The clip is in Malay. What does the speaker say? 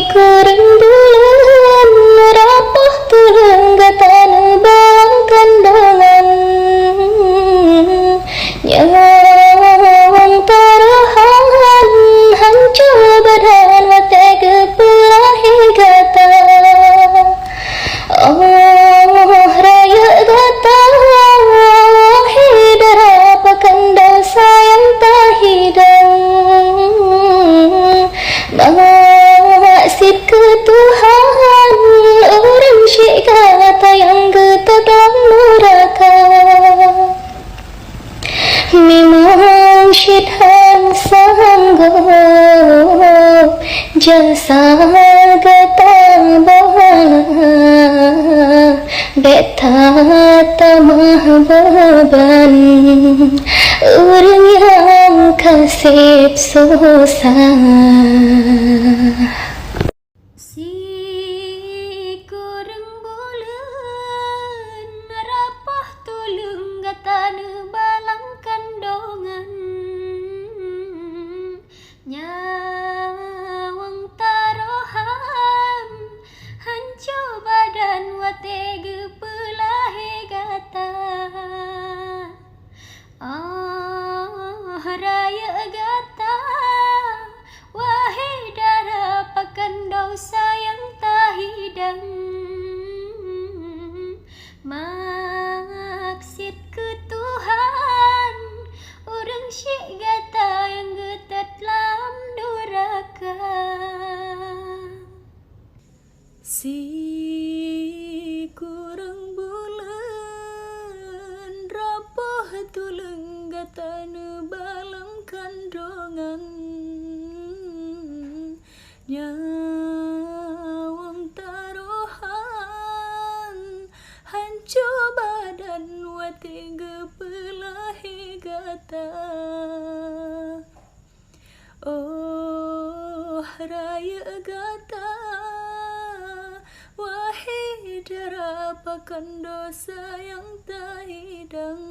kurang bulan rapah tulang gatan bang kandangan nyawang taruhan hancur badan watega pelahi gata raya gata hidara pakanda sayang tahidang maksud ke Tuhan orang syik kata yang getar dalam neraka memang syidhan sanggup jasa gata bahala beta tamah beban orang yang kasih susah. Si kurang bulan rapah tulung gatana balang kandongan nyawang taruhan hancur badan watega pelahi gata raya gata wahai darah pakandau sayang tahidang maksud ke Tuhan orang syik gata yang getar dalam neraka. Si kurang bulan rapah tulang gatana balang kandongan nyawang taruhan hancur badan watega pelahi gata raya gata wahai darah pakan dosa yang tak hidang.